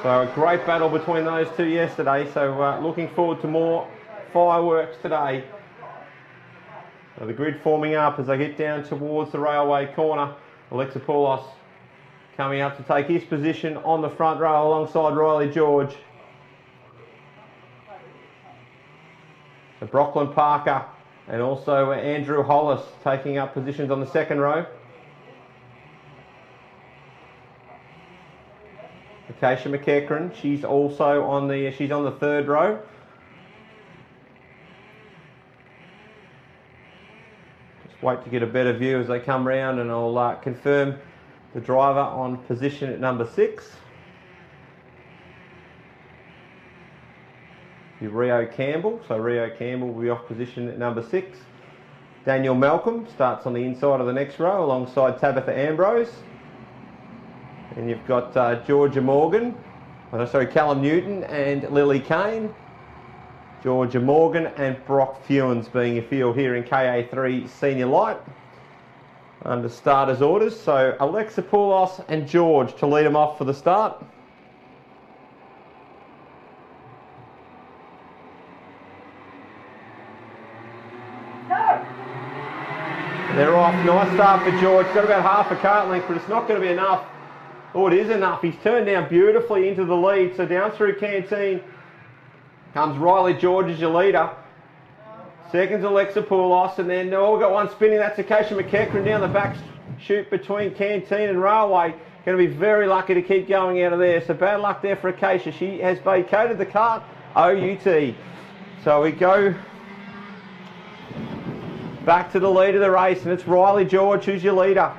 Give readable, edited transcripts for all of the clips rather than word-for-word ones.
So a great battle between those two yesterday. So looking forward to more fireworks today. So the grid forming up as they get down towards the railway corner. Alexopoulos coming up to take his position on the front row alongside Riley George. So Brocklyn Parker and also Andrew Hollis taking up positions on the second row. Acacia McEachran, she's also on the third row. Just wait to get a better view as they come round, and I'll confirm the driver on position at number 6. Be Rio Campbell, so Rio Campbell will be off position at number 6. Daniel Malcolm starts on the inside of the next row alongside Tabitha Ambrose. And you've got Callum Newton and Lily Kane. Georgia Morgan and Brock Fewens being a field here in KA3 Senior Light under starters orders. So Alexopoulos and George to lead them off for the start. They're off. Nice start for George. Got about half a cart length, but it's not going to be enough. Oh, it is enough. He's turned down beautifully into the lead. So down through Canteen comes Riley George as your leader. Second's Alexopoulos, and then we've got one spinning. That's Acacia McEachran down the back chute between Canteen and Railway. Going to be very lucky to keep going out of there. So bad luck there for Acacia. She has vacated the cart. OUT. So we go back to the lead of the race, and it's Riley George who's your leader.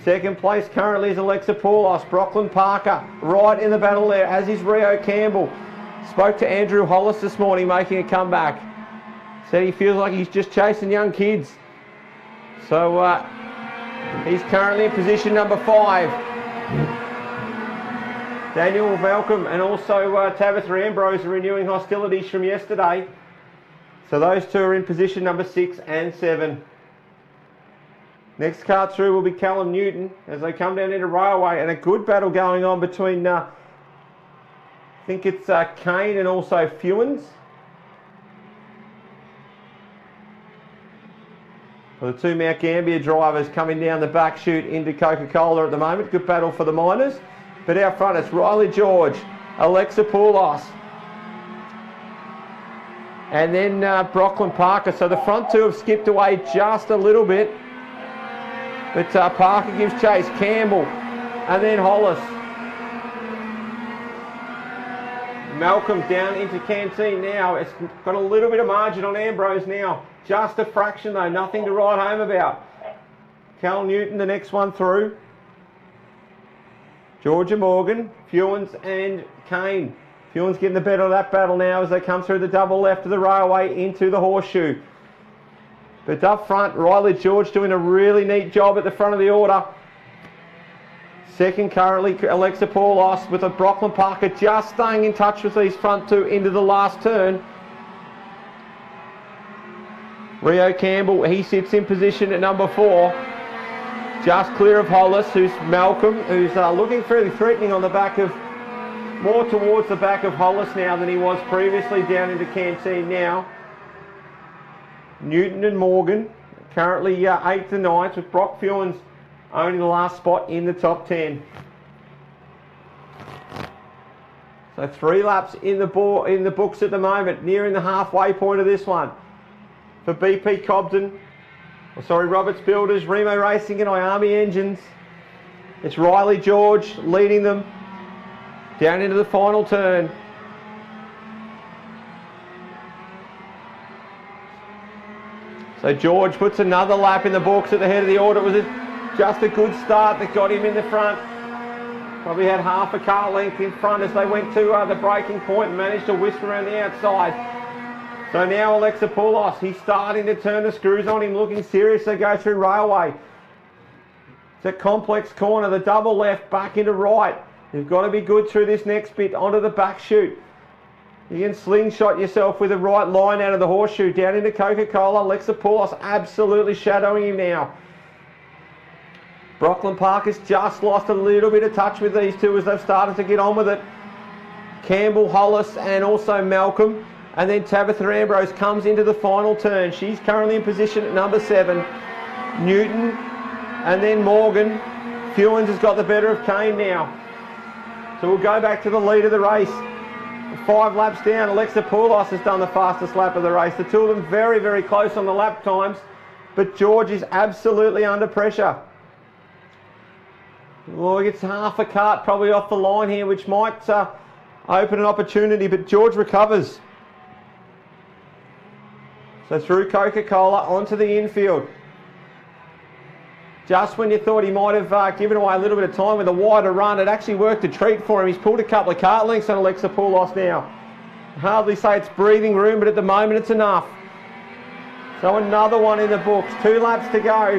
Second place currently is Alexopoulos. Brocklyn Parker right in the battle there, as is Rio Campbell. Spoke to Andrew Hollis this morning, making a comeback. Said he feels like he's just chasing young kids. So he's currently in position number 5. Daniel Malcolm and also Tabitha Ambrose are renewing hostilities from yesterday. So those two are in position number 6 and 7. Next cart through will be Callum Newton as they come down into Railway, and a good battle going on between, I think it's Kane and also Fewens. The two Mount Gambier drivers coming down the back chute into Coca-Cola at the moment. Good battle for the miners. But out front it's Riley George, Alexopoulos, and then Brocklyn Parker. So the front two have skipped away just a little bit. But Parker gives chase, Campbell, and then Hollis. Malcolm down into Canteen now. It's got a little bit of margin on Ambrose now. Just a fraction though, nothing to write home about. Cal Newton, the next one through. Georgia Morgan, Fewens and Kane. Fewens getting the better of that battle now as they come through the double left of the railway into the horseshoe. But up front, Riley George doing a really neat job at the front of the order. Second currently Alexopoulos, with a Brocklyn Parker just staying in touch with these front two into the last turn. Rio Campbell, he sits in position at number 4. Just clear of Hollis, who's Malcolm, who's looking fairly threatening on the back of, more towards the back of Hollis now than he was previously down into Canteen now. Newton and Morgan currently 8th and 9th, with Brock Fewens owning the last spot in the top 10. So 3 laps in the books at the moment, nearing the halfway point of this one. For BP Cobden, Roberts Builders, Remo Racing and Iami Engines. It's Riley George leading them down into the final turn. So George puts another lap in the books at the head of the order. It was just a good start that got him in the front. Probably had half a car length in front as they went to the braking point and managed to whisk around the outside. So now Alexopoulos, he's starting to turn the screws on him, looking serious. They go through Railway. It's a complex corner, the double left, back into right. You've got to be good through this next bit, onto the back chute. You can slingshot yourself with the right line out of the horseshoe, down into Coca-Cola. Alexopoulos absolutely shadowing him now. Brocklyn Parker's just lost a little bit of touch with these two as they've started to get on with it. Campbell, Hollis and also Malcolm. And then Tabitha Ambrose comes into the final turn. She's currently in position at number 7. Newton and then Morgan. Fewens has got the better of Kane now. So we'll go back to the lead of the race. 5 laps down, Alexa Poulos has done the fastest lap of the race. The two of them very, very close on the lap times, but George is absolutely under pressure. Well, he gets half a cart probably off the line here, which might open an opportunity, but George recovers. So through Coca-Cola onto the infield. Just when you thought he might have given away a little bit of time with a wider run, it actually worked a treat for him. He's pulled a couple of cart lengths on Alexa Poulos now. Hardly say it's breathing room, but at the moment it's enough. So another one in the books. 2 laps to go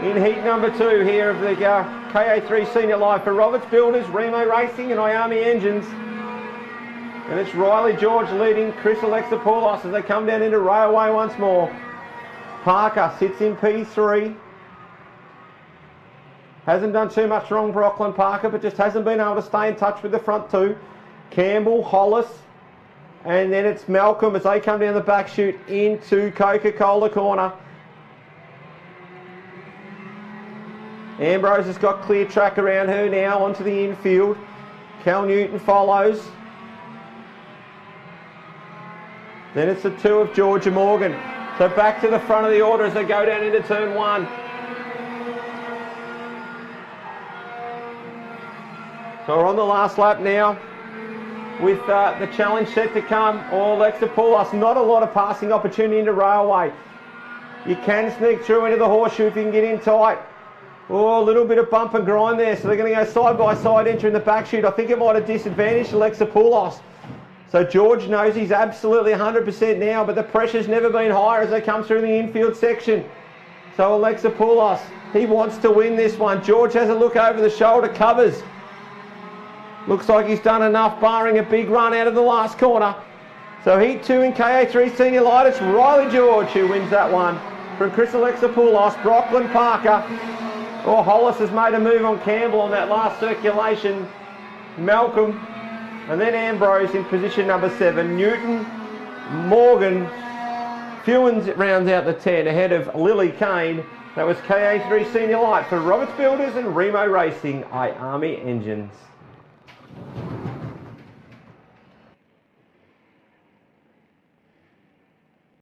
in heat number 2 here of the KA3 Senior Live for Roberts Builders, Remo Racing and Iami Engines. And it's Riley George leading Chris Alexa Poulos as they come down into railway once more. Parker sits in P3. Hasn't done too much wrong, Brocklyn Parker, but just hasn't been able to stay in touch with the front two. Campbell, Hollis, and then it's Malcolm as they come down the back chute into Coca-Cola corner. Ambrose has got clear track around her now onto the infield. Cal Newton follows. Then it's the 2 of Georgia Morgan. So back to the front of the order as they go down into turn 1. So we're on the last lap now with the challenge set to come. Alexa Poulos, not a lot of passing opportunity into railway. You can sneak through into the horseshoe if you can get in tight. Oh, a little bit of bump and grind there. So they're going to go side by side entering the back chute. I think it might have disadvantaged Alexa Poulos. So George knows he's absolutely 100% now, but the pressure's never been higher as they come through the infield section. So Alexa Poulos, he wants to win this one. George has a look over the shoulder, covers. Looks like he's done enough, barring a big run out of the last corner. So heat 2 in KA3 Senior Light, it's Riley George who wins that one. From Chris Alexa Poulos, Brocklyn Parker. Oh, Hollis has made a move on Campbell on that last circulation. Malcolm, and then Ambrose in position number 7. Newton, Morgan, Fewens rounds out the 10 ahead of Lily Kane. That was KA3 Senior Light for Roberts Builders and Remo Racing, Iami Engines.